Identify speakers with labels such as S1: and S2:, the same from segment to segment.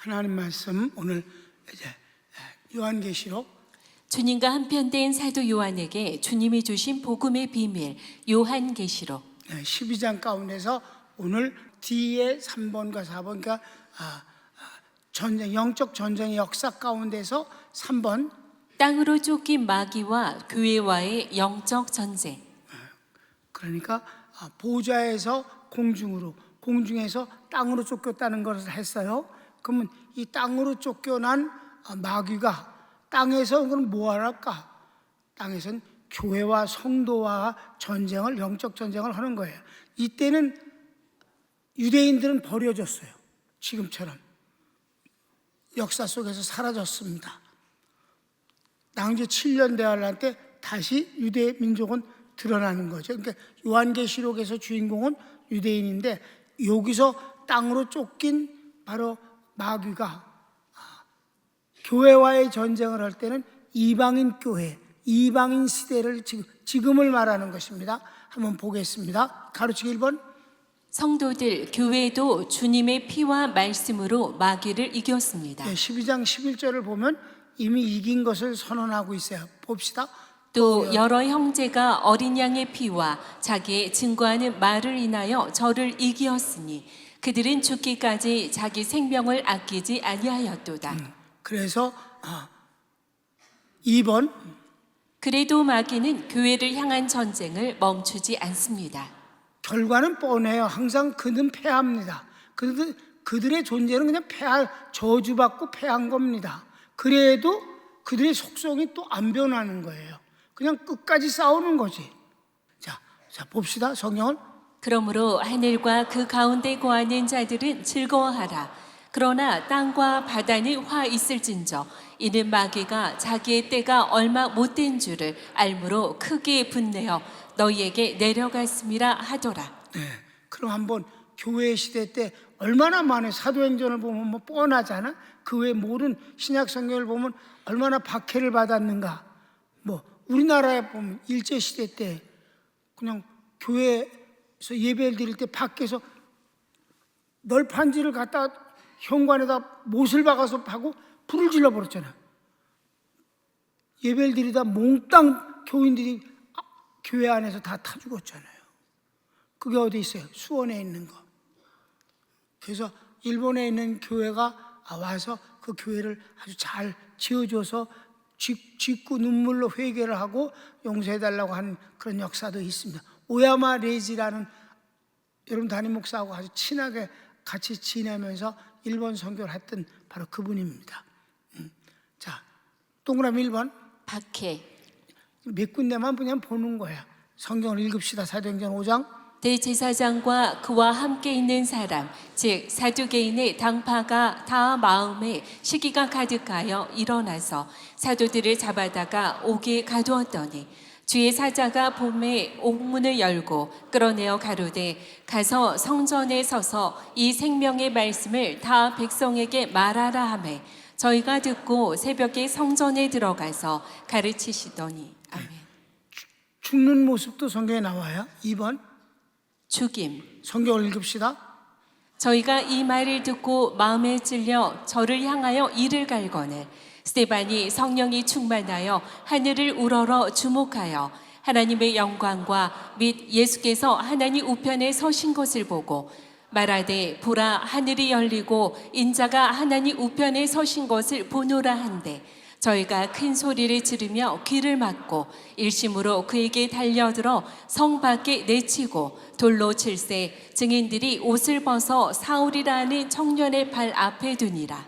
S1: 하나님 말씀 오늘 이제 요한계시록
S2: 주님과 한편된 사도 요한에게 주님이 주신 복음의 비밀 요한계시록
S1: 12장 가운데서 오늘 뒤에 3번과 4번 그러니까 전쟁, 영적 전쟁의 역사 가운데서 3번
S2: 땅으로 쫓긴 마귀와 교회와의 영적 전쟁.
S1: 그러니까 보좌에서 공중으로, 공중에서 땅으로 쫓겼다는 것을 했어요. 그러면 이 땅으로 쫓겨난 마귀가 땅에서 그럼 뭐하러 할까? 땅에서는 교회와 성도와 전쟁을, 영적 전쟁을 하는 거예요. 이때는 유대인들은 버려졌어요. 지금처럼 역사 속에서 사라졌습니다. 낭제 7년 대환란 때 다시 유대 민족은 드러나는 거죠. 그러니까 요한계시록에서 주인공은 유대인인데 여기서 땅으로 쫓긴 바로 마귀가 교회와의 전쟁을 할 때는 이방인 교회, 이방인 시대를 지금을 말하는 것입니다. 한번 보겠습니다. 가르치기 1번.
S2: 성도들, 교회도 주님의 피와 말씀으로 마귀를 이겼습니다.
S1: 12장 11절을 보면 이미 이긴 것을 선언하고 있어요. 봅시다.
S2: 또 여러 형제가 어린 양의 피와 자기의 증거하는 말을 인하여 저를 이기었으니 그들은 죽기까지 자기 생명을 아끼지 아니하였도다.
S1: 그래서 2번.
S2: 그래도 마귀는 교회를 향한 전쟁을 멈추지 않습니다.
S1: 결과는 뻔해요. 항상 그는 패합니다. 그들의 존재는 그냥 저주받고 패한 겁니다. 그래도 그들의 속성이 또 안 변하는 거예요. 그냥 끝까지 싸우는 거지. 자 봅시다. 성경은.
S2: 그러므로 하늘과 그 가운데 거하는 자들은 즐거워하라. 그러나 땅과 바다는 화 있을진저 이는 마귀가 자기의 때가 얼마 못된 줄을 알므로 크게 분내어 너희에게 내려갔음이라 하더라.
S1: 그럼 한번 교회 시대 때 얼마나 많은 사도행전을 보면 뭐 뻔하잖아. 그 외 모든 신약 성경을 보면 얼마나 박해를 받았는가. 뭐 우리나라에 보면 일제 시대 때 그냥 교회에서 예배를 드릴 때 밖에서 널판지를 갖다 현관에다 못을 박아서 파고 불을 질러 버렸잖아. 예배를 드리다 몽땅 교인들이 교회 안에서 다 타 죽었잖아요. 그게 어디 있어요? 수원에 있는 거. 그래서 일본에 있는 교회가 와서 그 교회를 아주 잘 지어줘서 짓고 눈물로 회개를 하고 용서해달라고 하는 그런 역사도 있습니다. 오야마 레이지라는 여러분 담임 목사하고 아주 친하게 같이 지내면서 일본 선교를 했던 바로 그분입니다. 자, 동그라미 1번.
S2: 박해.
S1: 몇 군데만 그냥 보는 거야. 성경을 읽읍시다. 사도행전 5장.
S2: 대제사장과 그와 함께 있는 사람, 즉 사두개인의 당파가 다 마음에 시기가 가득하여 일어나서 사도들을 잡아다가 옥에 가두었더니 주의 사자가 봄에 옥문을 열고 끌어내어 가로되 가서 성전에 서서 이 생명의 말씀을 다 백성에게 말하라 하매 저희가 듣고 새벽에 성전에 들어가서 가르치시더니. 아멘.
S1: 죽는 모습도 성경에 나와요. 2번.
S2: 죽임.
S1: 성경을 읽읍시다.
S2: 저희가 이 말을 듣고 마음에 찔려 저를 향하여 이를 갈거늘 스데반이 성령이 충만하여 하늘을 우러러 주목하여 하나님의 영광과 및 예수께서 하나님 우편에 서신 것을 보고 말하되 보라 하늘이 열리고 인자가 하나님 우편에 서신 것을 보노라 한데 저희가 큰 소리를 지르며 귀를 막고 일심으로 그에게 달려들어 성 밖에 내치고 돌로 칠세 증인들이 옷을 벗어 사울이라는 청년의 발 앞에 두니라.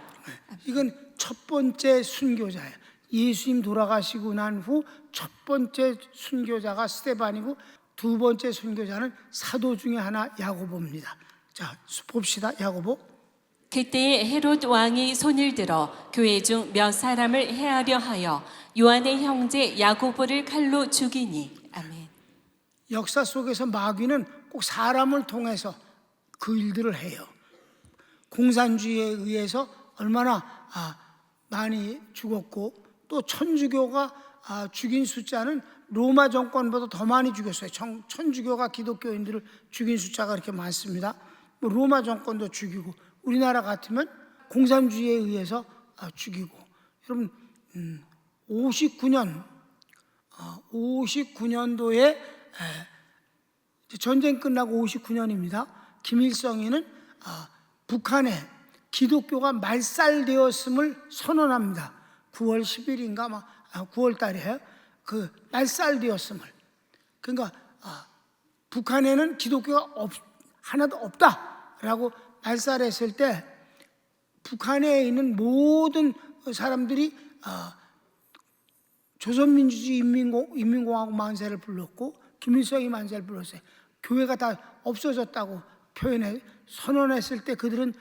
S1: 이건 첫 번째 순교자예요. 예수님 돌아가시고 난 후 첫 번째 순교자가 스데반이고 두 번째 순교자는 사도 중에 하나 야고보입니다. 자, 봅시다. 야고보.
S2: 그때에 헤롯 왕이 손을 들어 교회 중 몇 사람을 해하려 하여 요한의 형제 야고보를 칼로 죽이니. 아멘.
S1: 역사 속에서 마귀는 꼭 사람을 통해서 그 일들을 해요. 공산주의에 의해서 얼마나 많이 죽었고 또 천주교가 죽인 숫자는 로마 정권보다 더 많이 죽였어요. 천주교가 기독교인들을 죽인 숫자가 그렇게 많습니다. 뭐 로마 정권도 죽이고 우리나라 같으면 공산주의에 의해서 죽이고, 여러분 59년도에 전쟁 끝나고 59년입니다. 김일성이는 북한에 기독교가 말살되었음을 선언합니다. 9월 10일인가 9월 달에 그 말살되었음을. 그러니까 북한에는 기독교가 하나도 없다라고 말살했을 때 북한에 있는 모든 사람들이 조선민주주의 인민공화국 만세를 불렀고 김일성이 만세를 불렀어요. 교회가 다 없어졌다고 선언했을 때 그들은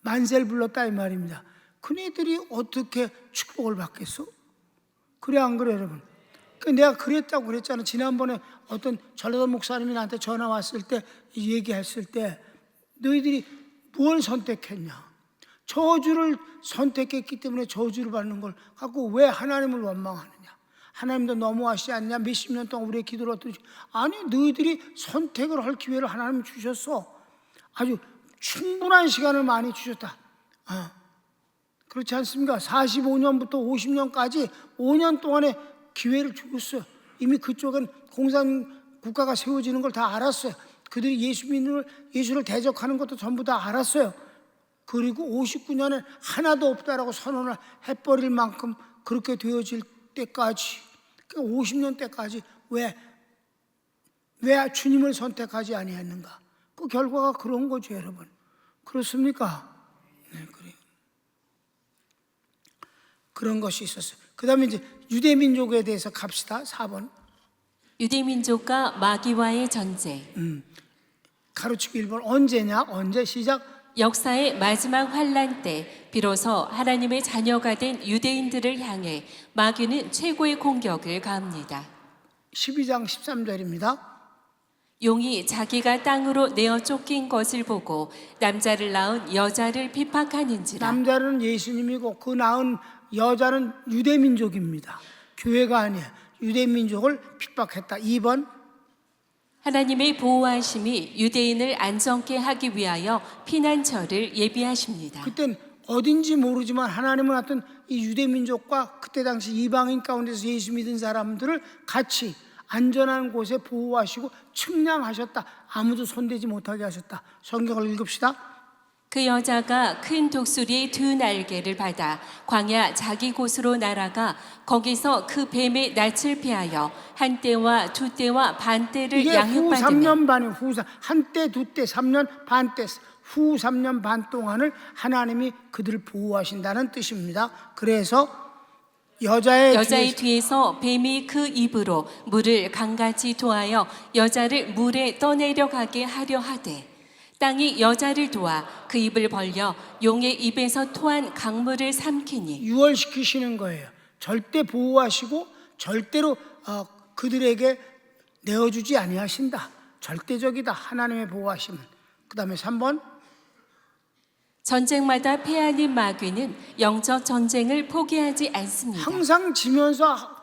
S1: 만세를 불렀다 이 말입니다. 그네들이 어떻게 축복을 받겠어? 그래 안 그래 여러분? 내가 그랬다고 그랬잖아. 지난번에 어떤 전라도 목사님이 나한테 전화 왔을 때 얘기했을 때 너희들이 뭘 선택했냐? 저주를 선택했기 때문에 저주를 받는 걸 갖고 왜 하나님을 원망하느냐? 하나님도 너무하시지 않냐? 몇십 년 동안 우리의 기도를 어떻게 아니 너희들이 선택을 할 기회를 하나님이 주셨어. 아주 충분한 시간을 많이 주셨다. 그렇지 않습니까? 45년부터 50년까지 5년 동안의 기회를 주셨어요. 이미 그쪽은 공산 국가가 세워지는 걸 다 알았어요. 그들이 예수를 대적하는 것도 전부 다 알았어요. 그리고 59년에 하나도 없다라고 선언을 해버릴 만큼 그렇게 되어질 때까지, 50년 때까지 왜 주님을 선택하지 아니했는가? 그 결과가 그런 거죠, 여러분. 그렇습니까? 네, 그래요. 그런 것이 있었어요. 그 다음에 이제 유대민족에 대해서 갑시다. 4번.
S2: 유대민족과 마귀와의 전쟁.
S1: 가로치기 1번. 언제냐? 언제? 시작.
S2: 역사의 마지막 환란 때 비로소 하나님의 자녀가 된 유대인들을 향해 마귀는 최고의 공격을 가합니다.
S1: 12장 13절입니다.
S2: 용이 자기가 땅으로 내어 쫓긴 것을 보고 남자를 낳은 여자를 핍박하는지라.
S1: 남자는 예수님이고 그 낳은 여자는 유대민족입니다. 교회가 아니에요. 유대민족을 핍박했다. 2번.
S2: 하나님의 보호하심이 유대인을 안전케 하기 위하여 피난처를 예비하십니다.
S1: 그땐 어딘지 모르지만 하나님은 하여튼 이 유대민족과 그때 당시 이방인 가운데서 예수 믿은 사람들을 같이 안전한 곳에 보호하시고 측량하셨다. 아무도 손대지 못하게 하셨다. 성경을 읽읍시다.
S2: 그 여자가 큰 독수리의 두 날개를 받아 광야 자기 곳으로 날아가 거기서 그 뱀의 낯을 피하여 한 때와 두 때와 반 때를
S1: 이게 후
S2: 양육받으며
S1: 3년 반이에요. 한때, 두 때, 3년, 반 때, 후 3년 반 동안을 하나님이 그들을 보호하신다는 뜻입니다. 그래서 여자의
S2: 뒤에서 뱀이 그 입으로 물을 강같이 도하여 여자를 물에 떠내려가게 하려 하되 땅이 여자를 도와 그 입을 벌려 용의 입에서 토한 강물을 삼키니
S1: 유월시키시는 거예요. 절대 보호하시고 절대로 그들에게 내어주지 아니하신다. 절대적이다. 하나님의 보호하심은. 그 다음에 3번.
S2: 전쟁마다 패하는 마귀는 영적 전쟁을 포기하지 않습니다.
S1: 항상 지면서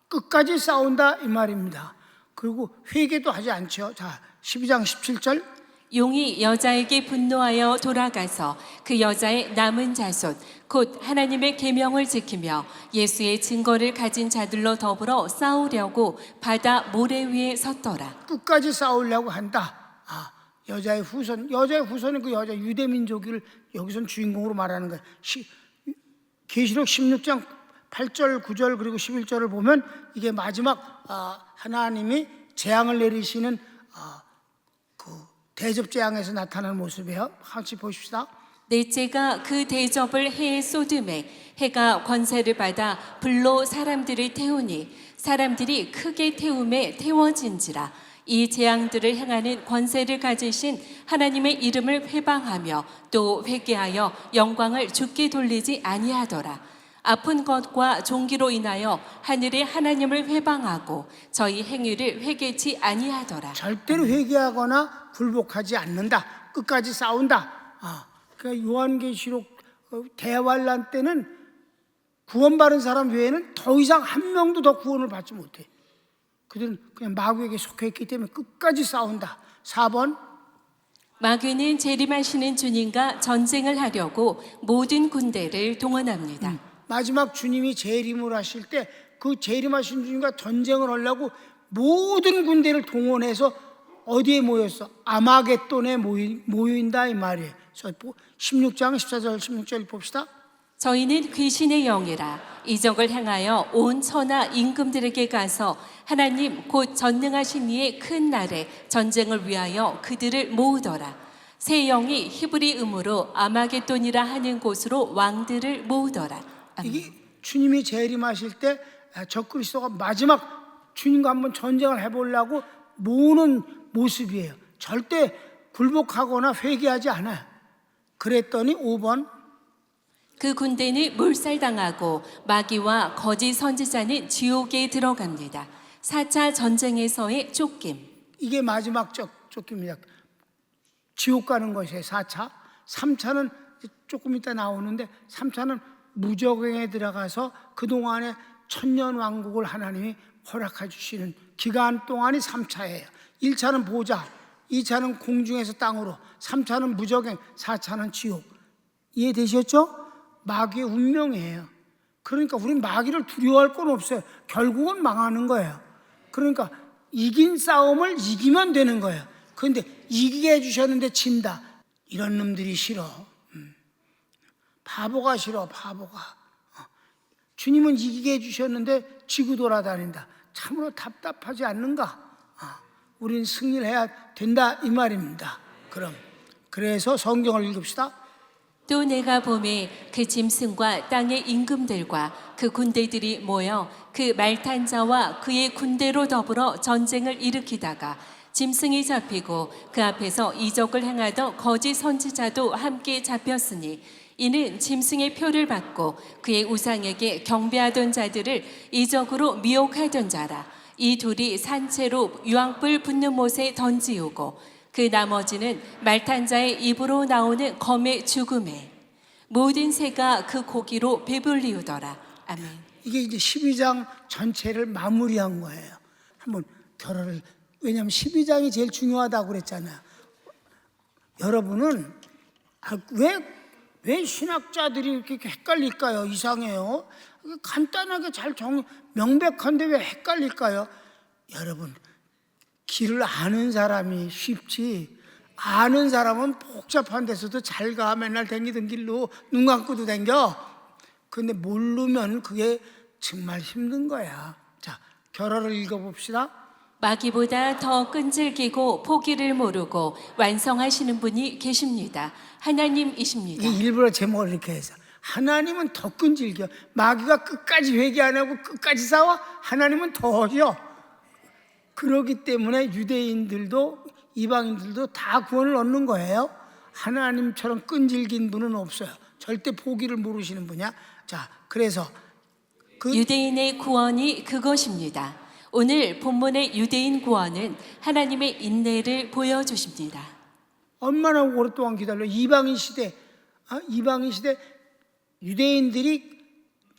S1: 끝까지 싸운다 이 말입니다. 그리고 회개도 하지 않죠. 자, 12장 17절.
S2: 용이 여자에게 분노하여 돌아가서 그 여자의 남은 자손 곧 하나님의 계명을 지키며 예수의 증거를 가진 자들로 더불어 싸우려고 바다 모래 위에 섰더라.
S1: 끝까지 싸우려고 한다. 여자의 후손은 그 여자 유대민족을 여기선 주인공으로 말하는 거예요. 계시록 16장 8절, 9절 그리고 11절을 보면 이게 마지막 하나님이 재앙을 내리시는 그 대접 재앙에서 나타나는 모습이에요. 같이 보십시다.
S2: 넷째가 그 대접을 해에 쏟음에 해가 권세를 받아 불로 사람들을 태우니 사람들이 크게 태움에 태워진지라. 이 재앙들을 행하는 권세를 가지신 하나님의 이름을 회방하며 또 회개하여 영광을 주께 돌리지 아니하더라. 아픈 것과 종기로 인하여 하늘의 하나님을 회방하고 저희 행위를 회개치 아니하더라.
S1: 절대로 회개하거나 굴복하지 않는다. 끝까지 싸운다. 그러니까 요한계시록 대환란 때는 구원받은 사람 외에는 더 이상 한 명도 더 구원을 받지 못해. 그들은 그냥 마귀에게 속해 있기 때문에 끝까지 싸운다. 4번.
S2: 마귀는 재림하시는 주님과 전쟁을 하려고 모든 군대를 동원합니다.
S1: 마지막 주님이 재림을 하실 때 그 재림하신 주님과 전쟁을 하려고 모든 군대를 동원해서 어디에 모였어? 아마겟돈에 모인다 이 말이에요. 16장 14절 16절 봅시다.
S2: 저희는 귀신의 영이라 이적을 행하여 온 천하 임금들에게 가서 하나님 곧 전능하신 이의 큰 날에 전쟁을 위하여 그들을 모으더라. 새 영이 히브리 음으로 아마겟돈이라 하는 곳으로 왕들을 모으더라. 아멘.
S1: 이게 주님이 재림하실 때 적그리스도가 마지막 주님과 한번 전쟁을 해보려고 모으는 모습이에요. 절대 굴복하거나 회개하지 않아요. 그랬더니 5번
S2: 그 군대는 몰살당하고 마귀와 거짓 선지자는 지옥에 들어갑니다. 4차 전쟁에서의 쫓김.
S1: 이게 마지막 쫓깁니다. 지옥 가는 것이에요. 4차. 3차는 조금 이따 나오는데 3차는 무적행에 들어가서 그동안에 천년왕국을 하나님이 허락해 주시는 기간 동안이 3차예요. 1차는 보좌, 2차는 공중에서 땅으로, 3차는 무적행, 4차는 지옥. 이해되셨죠? 마귀의 운명이에요. 그러니까 우린 마귀를 두려워할 건 없어요. 결국은 망하는 거예요. 그러니까 이긴 싸움을 이기면 되는 거예요. 그런데 이기게 해주셨는데 진다. 이런 놈들이 싫어. 바보가 싫어, 바보가. 주님은 이기게 해주셨는데 지고 돌아다닌다. 참으로 답답하지 않는가? 우린 승리를 해야 된다 이 말입니다. 그래서 성경을 읽읍시다.
S2: 또 내가 보매 그 짐승과 땅의 임금들과 그 군대들이 모여 그 말탄 자와 그의 군대로 더불어 전쟁을 일으키다가 짐승이 잡히고 그 앞에서 이적을 행하던 거짓 선지자도 함께 잡혔으니 이는 짐승의 표를 받고 그의 우상에게 경배하던 자들을 이적으로 미혹하던 자라. 이 둘이 산채로 유황불 붙는 못에 던지우고 그 나머지는 말탄 자의 입으로 나오는 검의 죽음에 모든 새가 그 고기로 배불리우더라. 아멘.
S1: 이게 이제 12장 전체를 마무리한 거예요. 한번 결혼을, 왜냐하면 12장이 제일 중요하다고 그랬잖아요. 여러분은 왜 신학자들이 이렇게 헷갈릴까요? 이상해요. 간단하게 명백한데 왜 헷갈릴까요? 여러분, 길을 아는 사람이 쉽지, 아는 사람은 복잡한 데서도 잘 가. 맨날 댕기던 길로 눈 감고도 댕겨. 근데 모르면 그게 정말 힘든 거야. 자, 결어를 읽어봅시다.
S2: 마귀보다 더 끈질기고 포기를 모르고 완성하시는 분이 계십니다. 하나님이십니다.
S1: 이 일부러 제목을 이렇게 해서 하나님은 더 끈질겨. 마귀가 끝까지 회개 안 하고 끝까지 싸워. 하나님은 더 어려. 그렇기 때문에 유대인들도 이방인들도 다 구원을 얻는 거예요. 하나님처럼 끈질긴 분은 없어요. 절대 포기를 모르시는 분이야. 자, 그래서
S2: 유대인의 구원이 그것입니다. 오늘 본문의 유대인 구원은 하나님의 인내를 보여주십니다.
S1: 얼마나 오랫동안 기다려. 이방인 시대 유대인들이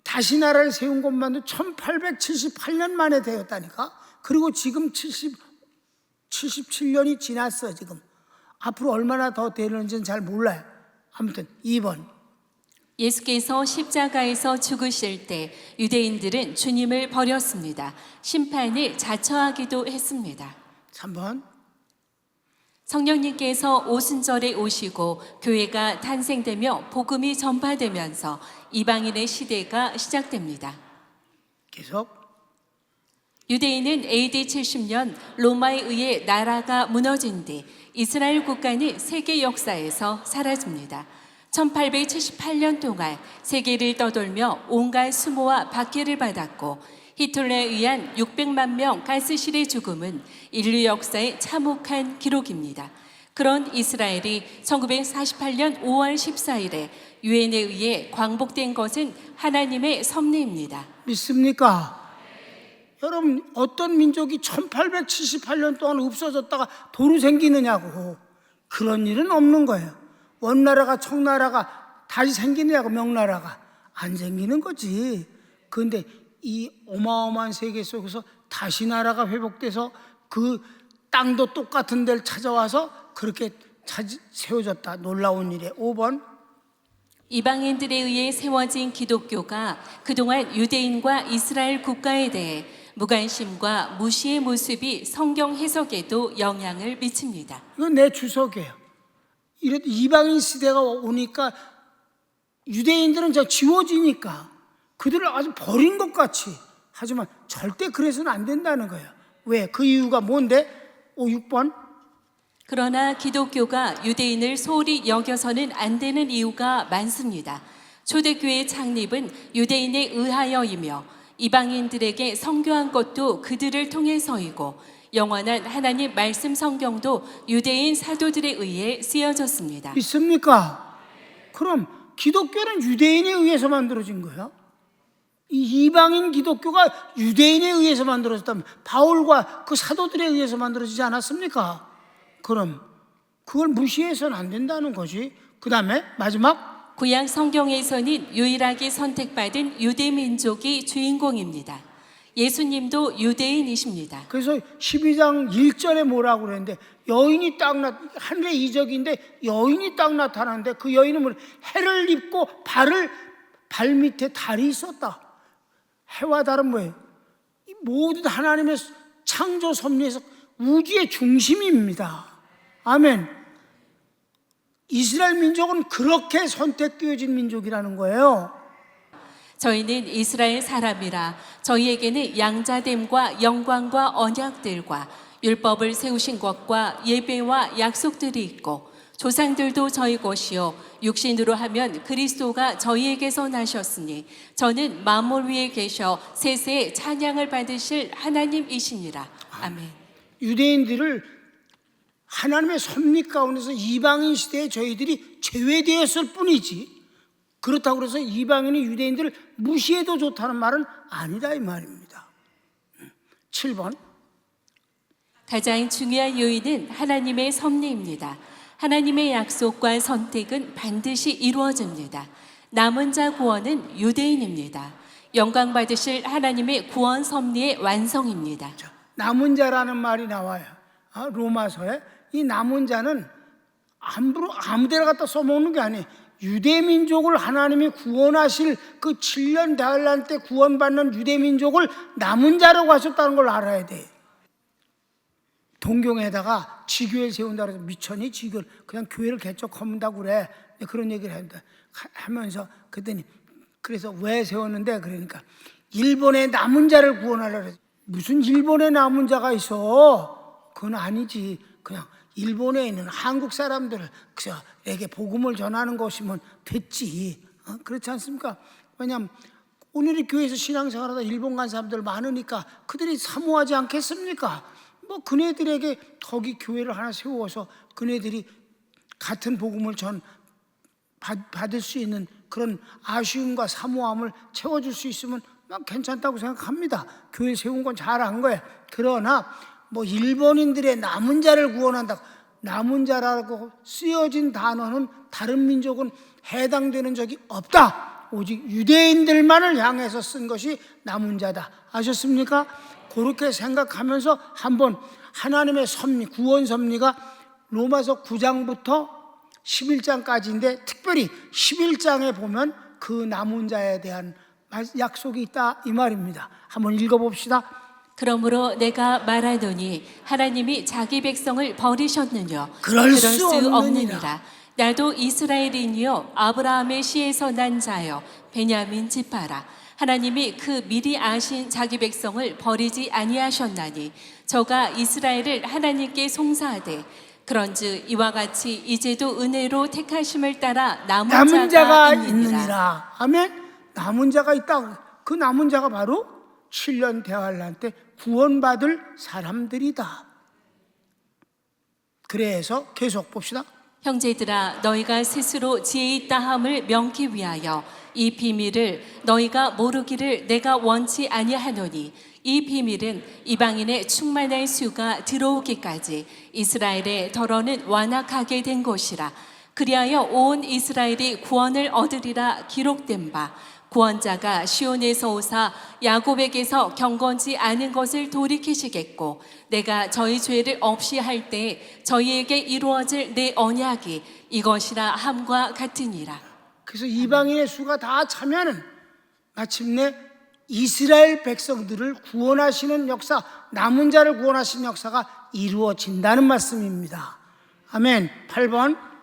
S1: 다시 나라를 세운 것만도 1878년 만에 되었다니까. 그리고 지금 77년이 지났어. 지금 앞으로 얼마나 더 되는지는 잘 몰라요. 아무튼 2번,
S2: 예수께서 십자가에서 죽으실 때 유대인들은 주님을 버렸습니다. 심판을 자처하기도 했습니다.
S1: 3번,
S2: 성령님께서 오순절에 오시고 교회가 탄생되며 복음이 전파되면서 이방인의 시대가 시작됩니다.
S1: 계속.
S2: 유대인은 AD 70년 로마에 의해 나라가 무너진 뒤 이스라엘 국가는 세계 역사에서 사라집니다. 1878년 동안 세계를 떠돌며 온갖 수모와 박해를 받았고 히틀러에 의한 600만 명 가스실의 죽음은 인류 역사의 참혹한 기록입니다. 그런 이스라엘이 1948년 5월 14일에 유엔에 의해 광복된 것은 하나님의 섭리입니다.
S1: 믿습니까? 여러분, 어떤 민족이 1878년 동안 없어졌다가 도로 생기느냐고. 그런 일은 없는 거예요. 원나라가 청나라가 다시 생기느냐고. 명나라가 안 생기는 거지. 그런데 이 어마어마한 세계 속에서 다시 나라가 회복돼서 그 땅도 똑같은 데를 찾아와서 그렇게 세워졌다. 놀라운 일에. 5번.
S2: 이방인들에 의해 세워진 기독교가 그동안 유대인과 이스라엘 국가에 대해 무관심과 무시의 모습이 성경 해석에도 영향을 미칩니다.
S1: 이건 내 주석이에요. 이방인 시대가 오니까 유대인들은 지워지니까 그들을 아주 버린 것 같이, 하지만 절대 그래서는 안 된다는 거예요. 왜? 그 이유가 뭔데? 6번.
S2: 그러나 기독교가 유대인을 소홀히 여겨서는 안 되는 이유가 많습니다. 초대교회 창립은 유대인에 의하여이며 이방인들에게 선교한 것도 그들을 통해서이고 영원한 하나님 말씀 성경도 유대인 사도들에 의해 쓰여졌습니다.
S1: 있습니까? 그럼 기독교는 유대인에 의해서 만들어진 거야? 이 이방인 기독교가 유대인에 의해서 만들어졌다면 바울과 그 사도들에 의해서 만들어지지 않았습니까? 그럼 그걸 무시해서는 안 된다는 거지. 그 다음에 마지막,
S2: 구약 성경에서는 유일하게 선택받은 유대 민족이 주인공입니다. 예수님도 유대인이십니다.
S1: 그래서 12장 1절에 뭐라고 그랬는데, 여인이 하늘의 이적인데 여인이 딱 나타나는데, 그 여인은 뭐 해를 입고 발 밑에 달이 있었다. 해와 달은 뭐예요? 모든 하나님의 창조 섭리에서 우주의 중심입니다. 아멘. 이스라엘 민족은 그렇게 선택되어진 민족이라는 거예요.
S2: 저희는 이스라엘 사람이라 저희에게는 양자됨과 영광과 언약들과 율법을 세우신 것과 예배와 약속들이 있고 조상들도 저희 것이요 육신으로 하면 그리스도가 저희에게서 나셨으니 저는 만물 위에 계셔 세세의 찬양을 받으실 하나님이시니라. 아멘.
S1: 유대인들을 하나님의 섭리 가운데서 이방인 시대에 저희들이 제외되었을 뿐이지, 그렇다고 해서 이방인이 유대인들을 무시해도 좋다는 말은 아니다 이 말입니다. 7번.
S2: 가장 중요한 요인은 하나님의 섭리입니다. 하나님의 약속과 선택은 반드시 이루어집니다. 남은 자 구원은 유대인입니다. 영광 받으실 하나님의 구원 섭리의 완성입니다.
S1: 남은 자라는 말이 나와요. 로마서에. 이 남은 자는 아무 데나 갖다 써먹는 게 아니에요. 유대민족을 하나님이 구원하실 그 7년 대환란 때 구원받는 유대민족을 남은 자라고 하셨다는 걸 알아야 돼. 동경에다가 지교회를 세운다고 해서 미천이 지교를 그냥 교회를 개척한다고 그래. 그런 얘기를 하면서 그랬더니, 그래서 왜 세웠는데, 그러니까 일본의 남은 자를 구원하려고 그래. 무슨 일본의 남은 자가 있어? 그건 아니지. 그냥 일본에 있는 한국 사람들에게 복음을 전하는 것이면 됐지. 그렇지 않습니까? 왜냐하면 오늘의 교회에서 신앙생활하다 일본 간 사람들 많으니까 그들이 사모하지 않겠습니까? 뭐 그네들에게 거기 교회를 하나 세워서 그네들이 같은 복음을 받을 수 있는 그런 아쉬움과 사모함을 채워줄 수 있으면 난 괜찮다고 생각합니다. 교회 세운 건 잘한 거예요. 그러나 뭐 일본인들의 남은 자를 구원한다고, 남은 자라고 쓰여진 단어는 다른 민족은 해당되는 적이 없다. 오직 유대인들만을 향해서 쓴 것이 남은 자다. 아셨습니까? 그렇게 생각하면서 한번 하나님의 섭리, 구원 섭리가 로마서 9장부터 11장까지인데, 특별히 11장에 보면 그 남은 자에 대한 약속이 있다 이 말입니다. 한번 읽어봅시다.
S2: 그러므로 내가 말하노니 하나님이 자기 백성을 버리셨느냐?
S1: 그럴 수 없느니라.
S2: 나도 이스라엘인이요 아브라함의 씨에서 난 자여 베냐민 지파라. 하나님이 그 미리 아신 자기 백성을 버리지 아니하셨나니 저가 이스라엘을 하나님께 송사하되, 그런즉 이와 같이 이제도 은혜로 택하심을 따라 남은 자가 있느니라.
S1: 아멘. 남은 자가 있다. 그 남은 자가 바로 7년 대환란 때 구원받을 사람들이다. 그래서 계속 봅시다.
S2: 형제들아, 너희가 스스로 지혜 있다 함을 명기 위하여 이 비밀을 너희가 모르기를 내가 원치 아니하노니, 이 비밀은 이방인의 충만한 수가 들어오기까지 이스라엘의 덜어는 완악하게 된 것이라. 그리하여 온 이스라엘이 구원을 얻으리라 기록된 바 구원자가 시온에서 오사 야곱에게서 경건지 않은 것을 돌이키시겠고 내가 저희 죄를 없이 할 때에 저희에게 이루어질 내 언약이 이것이라 함과 같으니라.
S1: 그래서 이방인의 수가 다 차면은 마침내 이스라엘 백성들을 구원하시는 역사, 남은 자를 구원하시는 역사가 이루어진다는 말씀입니다. 아멘. 8번.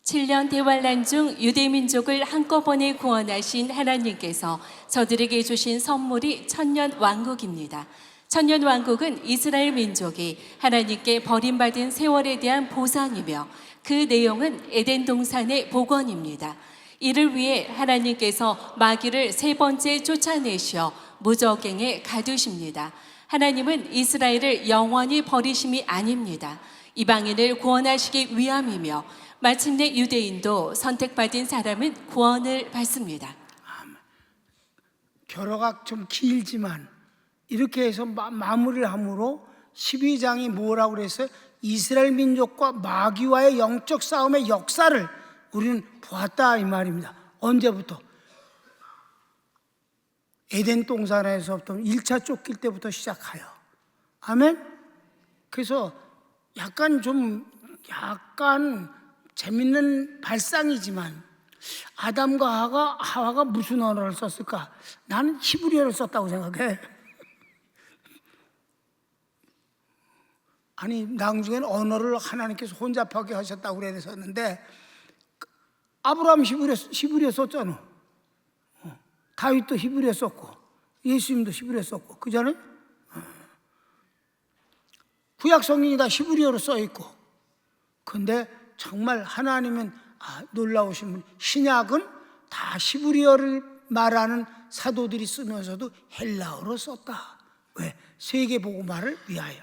S2: 7년 대환란 중 유대민족을 한꺼번에 구원하신 하나님께서 저들에게 주신 선물이 천년 왕국입니다. 천년 왕국은 이스라엘 민족이 하나님께 버림받은 세월에 대한 보상이며 그 내용은 에덴 동산의 복원입니다. 이를 위해 하나님께서 마귀를 세 번째 쫓아내시어 무저갱에 가두십니다. 하나님은 이스라엘을 영원히 버리심이 아닙니다. 이방인을 구원하시기 위함이며 마침내 유대인도 선택받은 사람은 구원을 받습니다.
S1: 결어가 좀 길지만 이렇게 해서 마무리를 함으로 12장이 뭐라고 그랬어요? 이스라엘 민족과 마귀와의 영적 싸움의 역사를 우리는 보았다 이 말입니다. 언제부터? 에덴 동산에서부터 1차 쫓길 때부터 시작하여. 아멘? 그래서 약간 재밌는 발상이지만 아담과 하와가 무슨 언어를 썼을까? 나는 히브리어를 썼다고 생각해. 아니 나중에는 언어를 하나님께서 혼잡하게 하셨다고 그랬었는데 아브라함 히브리어 썼잖아. 다윗도 히브리어 썼고 예수님도 히브리어 썼고 그잖아요. 구약 성경이 다 히브리어로 써 있고. 근데 정말 하나님은 놀라우신 분. 신약은 다 히브리어를 말하는 사도들이 쓰면서도 헬라어로 썼다. 왜? 세계 복음화를 위하여.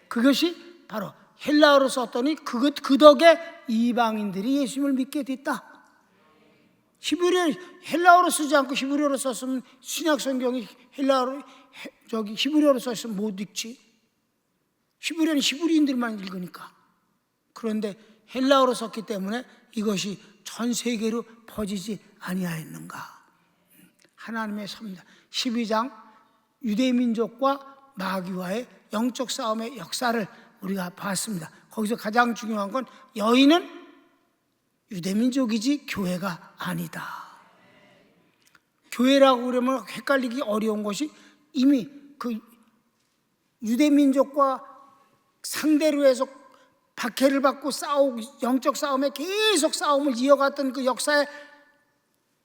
S1: 그것이 바로 헬라어로 썼더니 그 덕에 이방인들이 예수님을 믿게 됐다. 헬라어로 쓰지 않고 히브리어로 썼으면 신약 성경이 히브리어로 썼으면 못 읽지. 히브리어는 히브리인들만 읽으니까. 그런데 헬라어로 썼기 때문에 이것이 전 세계로 퍼지지 아니하였는가. 하나님의 섭니다. 12장 유대민족과 마귀와의 영적 싸움의 역사를 우리가 봤습니다. 거기서 가장 중요한 건 여인은 유대민족이지 교회가 아니다. 교회라고 그러면 헷갈리기 어려운 것이 이미 그 유대민족과 상대로 해서 박해를 받고 영적 싸움에 계속 싸움을 이어갔던 그 역사에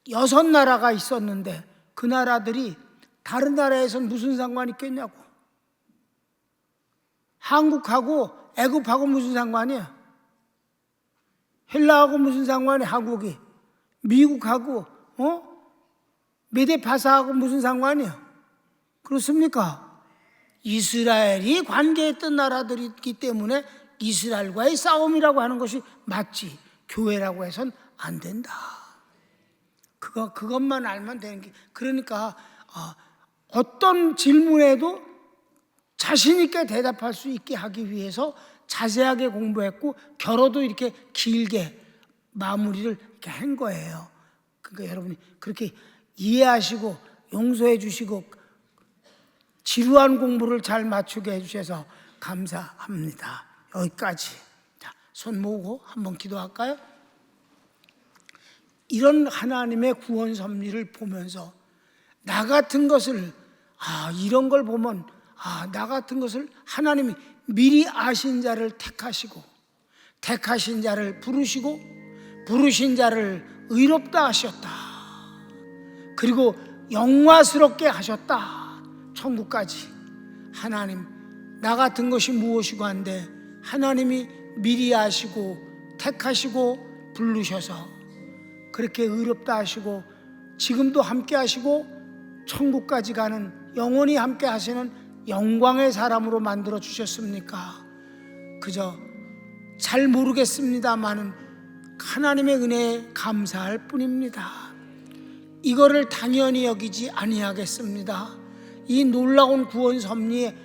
S1: 6나라가 있었는데 그 나라들이 다른 나라에서는 무슨 상관이 있겠냐고. 한국하고 애굽하고 무슨 상관이야? 헬라하고 무슨 상관이야? 한국이 미국하고 메데파사하고 무슨 상관이야? 그렇습니까? 이스라엘이 관계했던 나라들이기 때문에 이스라엘과의 싸움이라고 하는 것이 맞지 교회라고 해서는 안 된다. 그것만 알면 되는 게. 그러니까 어떤 질문에도 자신 있게 대답할 수 있게 하기 위해서 자세하게 공부했고 결어도 이렇게 길게 마무리를 이렇게 한 거예요. 그러니까 여러분이 그렇게 이해하시고 용서해 주시고 지루한 공부를 잘 맞추게 해주셔서 감사합니다. 여기까지. 자, 손 모으고 한번 기도할까요? 이런 하나님의 구원 섭리를 보면서 나 같은 것을 이런 걸 보면 나 같은 것을 하나님이 미리 아신 자를 택하시고 택하신 자를 부르시고 부르신 자를 의롭다 하셨다. 그리고 영화스럽게 하셨다. 천국까지. 하나님 나 같은 것이 무엇이고 한데 하나님이 미리 아시고 택하시고 부르셔서 그렇게 의롭다 하시고 지금도 함께 하시고 천국까지 가는 영원히 함께 하시는 영광의 사람으로 만들어 주셨습니까? 그저 잘 모르겠습니다마는 하나님의 은혜에 감사할 뿐입니다. 이거를 당연히 여기지 아니하겠습니다. 이 놀라운 구원 섭리에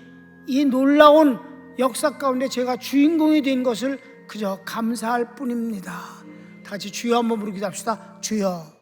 S1: 이 놀라운 역사 가운데 제가 주인공이 된 것을 그저 감사할 뿐입니다. 다 같이 주여 한번 부르기도 합시다. 주여.